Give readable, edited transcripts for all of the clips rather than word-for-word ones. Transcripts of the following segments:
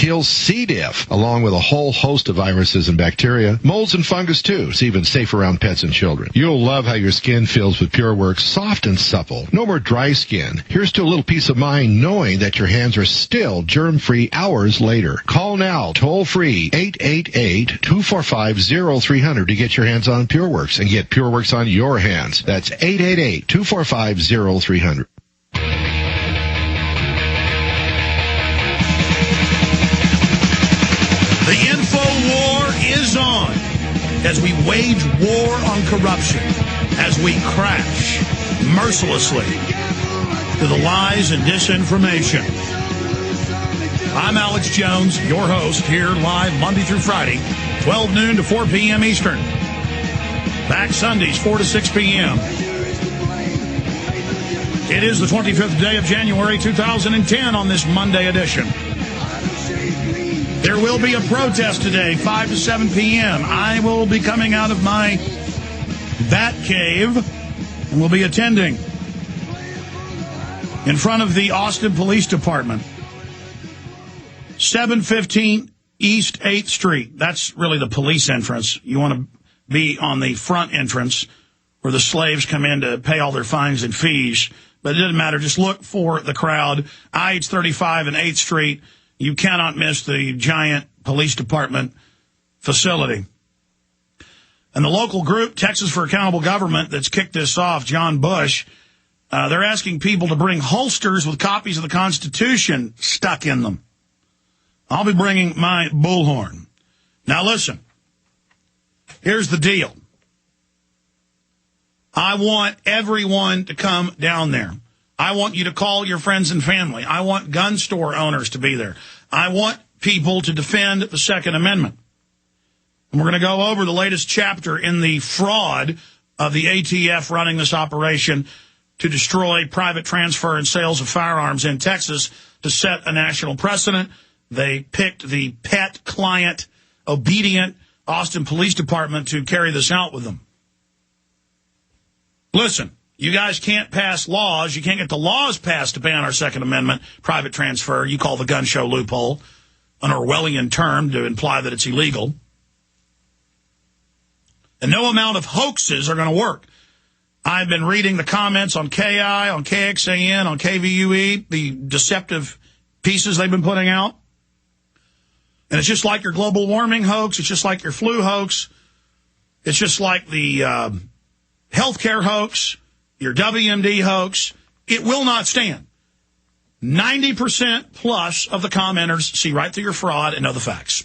kills C. diff, along with a whole host of viruses and bacteria, molds and fungus too. It's even safe around pets and children. You'll love how your skin feels with PureWorks, soft and supple. No more dry skin. Here's to a little peace of mind knowing that your hands are still germ-free hours later. Call now, toll-free, 888-245-0300 to get your hands on PureWorks and get PureWorks on your hands. That's 888-245-0300. The info war is on as we wage war on corruption, as we crash mercilessly to the lies and disinformation. I'm Alex Jones, your host, here live Monday through Friday, 12 noon to 4 p.m. Eastern. Back Sundays, 4 to 6 p.m. It is the 25th day of January 2010 on this Monday edition. There will be a protest today, 5 to 7 p.m. I will be coming out of my bat cave and will be attending in front of the Austin Police Department, 715 East 8th Street. That's really the police entrance. You want to be on the front entrance where the slaves come in to pay all their fines and fees. But it doesn't matter. Just look for the crowd. IH-35 and 8th Street. You cannot miss the giant police department facility. And the local group, Texas for Accountable Government, that's kicked this off, John Bush, they're asking people to bring holsters with copies of the Constitution stuck in them. I'll be bringing my bullhorn. Now listen, here's the deal. I want everyone to come down there. I want you to call your friends and family. I want gun store owners to be there. I want people to defend the Second Amendment. And we're going to go over the latest chapter in the fraud of the ATF running this operation to destroy private transfer and sales of firearms in Texas to set a national precedent. They picked the pet client, obedient Austin Police Department to carry this out with them. Listen. You guys can't pass laws. You can't get the laws passed to ban our Second Amendment private transfer. You call the gun show loophole an Orwellian term to imply that it's illegal. And no amount of hoaxes are going to work. I've been reading the comments on KI, on KXAN, on KVUE, the deceptive pieces they've been putting out. And it's just like your global warming hoax. It's just like your flu hoax. It's just like the healthcare hoax. Your WMD hoax, it will not stand. 90% plus of the commenters see right through your fraud and know the facts.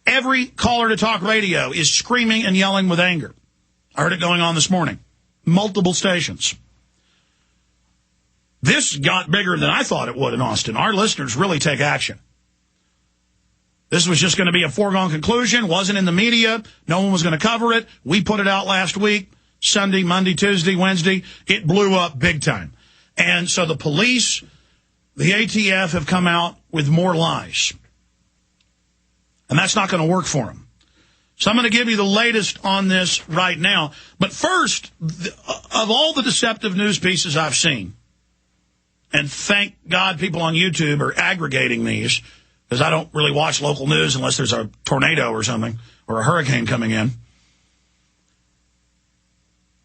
Every caller to talk radio is screaming and yelling with anger. I heard it going on this morning. Multiple stations. This got bigger than I thought it would in Austin. Our listeners really take action. This was just going to be a foregone conclusion. Wasn't in the media. No one was going to cover it. We put it out last week. Sunday, Monday, Tuesday, Wednesday, it blew up big time. And so the police, the ATF have come out with more lies. And that's not going to work for them. So I'm going to give you the latest on this right now. But first, of all the deceptive news pieces I've seen, and thank God people on YouTube are aggregating these, because I don't really watch local news unless there's a tornado or something, or a hurricane coming in.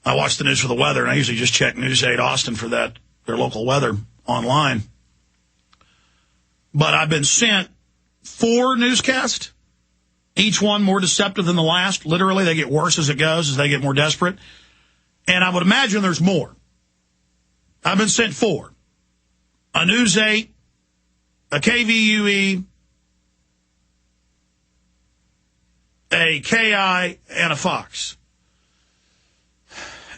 I watch the news for the weather, and I usually just check News 8 Austin for that, their local weather online. But I've been sent 4 newscasts, each one more deceptive than the last. Literally, they get worse as it goes, as they get more desperate. And I would imagine there's more. I've been sent 4. A News 8, a KVUE, a KI, and a Fox.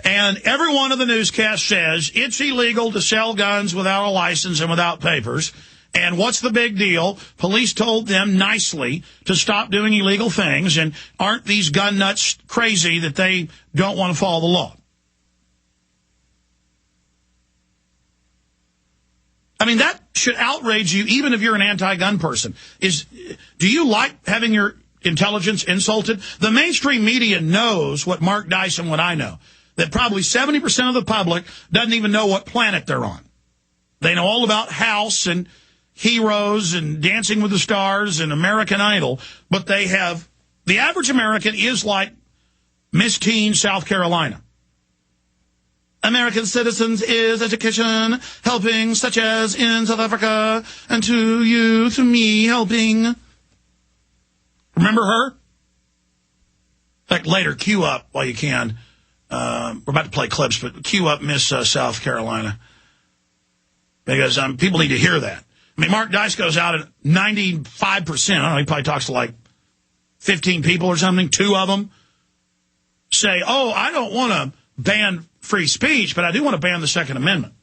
And every one of the newscasts says it's illegal to sell guns without a license and without papers. And what's the big deal? Police told them nicely to stop doing illegal things. And aren't these gun nuts crazy that they don't want to follow the law? I mean, that should outrage you even if you're an anti-gun person. Do you like having your intelligence insulted? The mainstream media knows what Mark Dyson, what I know. That probably 70% of the public doesn't even know what planet they're on. They know all about House and heroes and Dancing with the Stars and American Idol, but they have, the average American is like Miss Teen, South Carolina. American citizens is education helping, such as in South Africa, and to you, to me, helping. Remember her? In fact, later, cue up while you can. We're about to play clips, but cue up Miss South Carolina. Because people need to hear that. I mean, Mark Dice goes out at 95%. I don't know, he probably talks to like 15 people or something. 2 of them say, oh, I don't want to ban free speech, but I do want to ban the Second Amendment.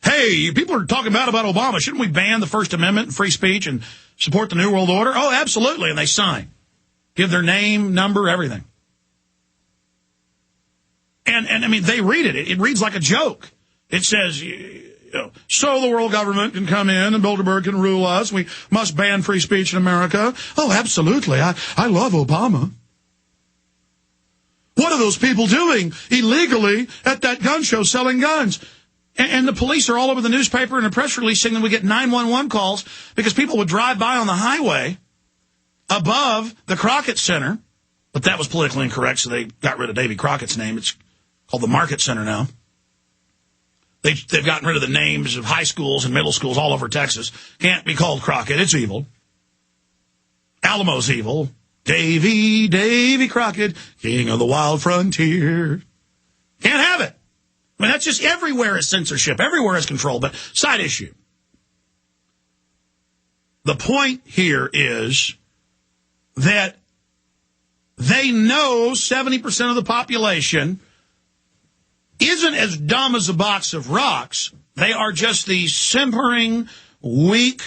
Hey, people are talking bad about Obama. Shouldn't we ban the First Amendment and free speech and support the New World Order? Oh, absolutely. And they sign. Give their name, number, everything. And I mean, they read it. It reads like a joke. It says, so the world government can come in and Bilderberg can rule us. We must ban free speech in America. Oh, absolutely. I love Obama. What are those people doing illegally at that gun show selling guns? And the police are all over the newspaper and a press release saying that we get 911 calls because people would drive by on the highway above the Crockett Center. But that was politically incorrect, so they got rid of Davy Crockett's name. It's called the Market Center now. They've gotten rid of the names of high schools and middle schools all over Texas. Can't be called Crockett. It's evil. Alamo's evil. Davy Crockett, king of the wild frontier. Can't have it. I mean, that's just everywhere is censorship. Everywhere is control. But side issue. The point here is that they know 70% of the population isn't as dumb as a box of rocks. They are just these simpering, weak,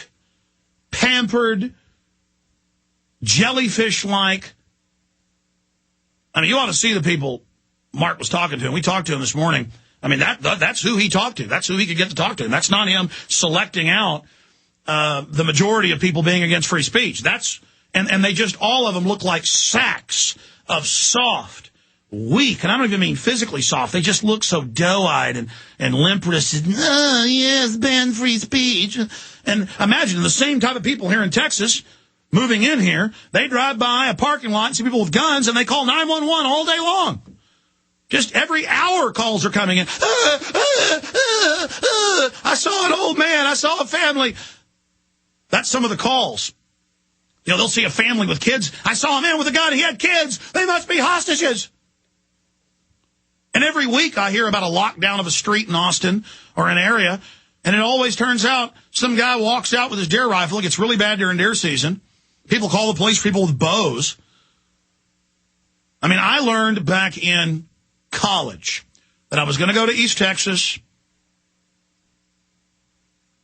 pampered, jellyfish-like. I mean, you ought to see the people Mark was talking to, and we talked to him this morning. I mean, that's who he talked to. That's who he could get to talk to. And that's not him selecting out the majority of people being against free speech. And they just, all of them look like sacks of soft, weak, and I don't even mean physically soft. They just look so doe-eyed and limp-wristed. Oh, yes, ban free speech. And imagine the same type of people here in Texas moving in here, they drive by a parking lot and see people with guns, and they call 911 all day long. Just every hour calls are coming in. I saw an old man. I saw a family. That's some of the calls. You know, they'll see a family with kids. I saw a man with a gun. He had kids. They must be hostages. And every week I hear about a lockdown of a street in Austin or an area, and it always turns out some guy walks out with his deer rifle. It gets really bad during deer season. People call the police, people with bows. I mean, I learned back in college that I was going to go to East Texas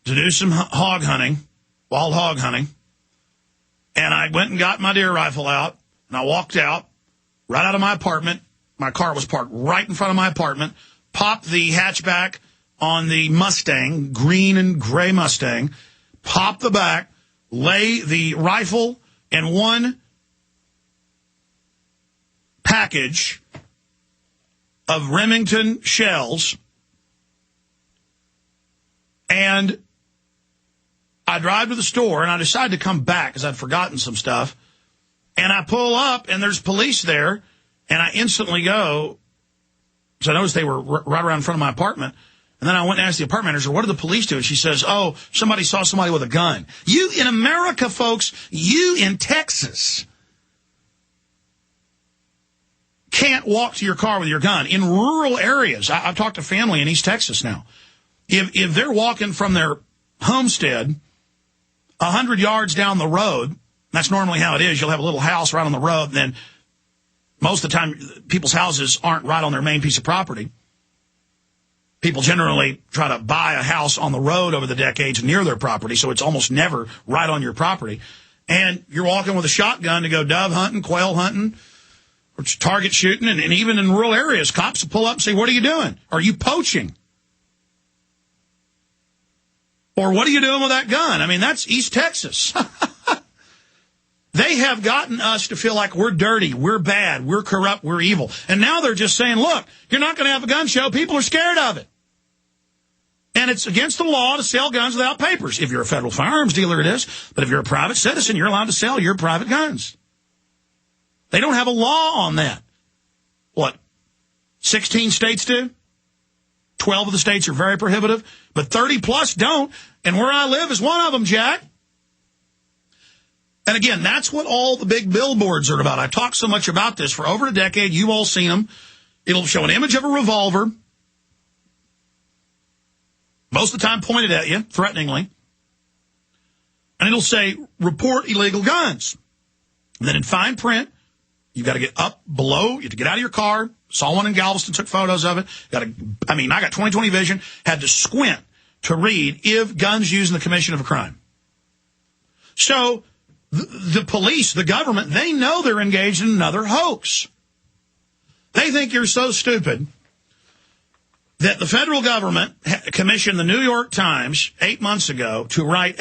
to do some hog hunting, wild hog hunting. And I went and got my deer rifle out, and I walked out, right out of my apartment. My car was parked right in front of my apartment, popped the hatchback on the Mustang, green and gray Mustang, popped the back, lay the rifle in one package of Remington shells, and I drive to the store, and I decide to come back because I'd forgotten some stuff, and I pull up, and there's police there, and I instantly go, because I noticed they were right around in front of my apartment, and then I went and asked the apartment manager, what did the police do? And she says, oh, somebody saw somebody with a gun. You in America, folks, you in Texas can't walk to your car with your gun. In rural areas, I've talked to family in East Texas now. If they're walking from their homestead 100 yards down the road, that's normally how it is. You'll have a little house right on the road, and then most of the time people's houses aren't right on their main piece of property. People generally try to buy a house on the road over the decades near their property, so it's almost never right on your property. And you're walking with a shotgun to go dove hunting, quail hunting, or target shooting, and even in rural areas, cops will pull up and say, what are you doing? Are you poaching? Or what are you doing with that gun? I mean, that's East Texas. They have gotten us to feel like we're dirty, we're bad, we're corrupt, we're evil. And now they're just saying, look, you're not going to have a gun show. People are scared of it. And it's against the law to sell guns without papers. If you're a federal firearms dealer, it is. But if you're a private citizen, you're allowed to sell your private guns. They don't have a law on that. What, 16 states do? 12 of the states are very prohibitive, but 30 plus don't. And where I live is one of them, Jack. And again, that's what all the big billboards are about. I've talked so much about this for over a decade. You've all seen them. It'll show an image of a revolver, most of the time pointed at you, threateningly. And it'll say, report illegal guns. And then in fine print, you've got to get up below, you have to get out of your car. Saw one in Galveston, took photos of it. I got 20/20 vision, had to squint to read, if guns used in the commission of a crime. So the police, the government, they know they're engaged in another hoax. They think you're so stupid that the federal government commissioned the New York Times 8 months ago to write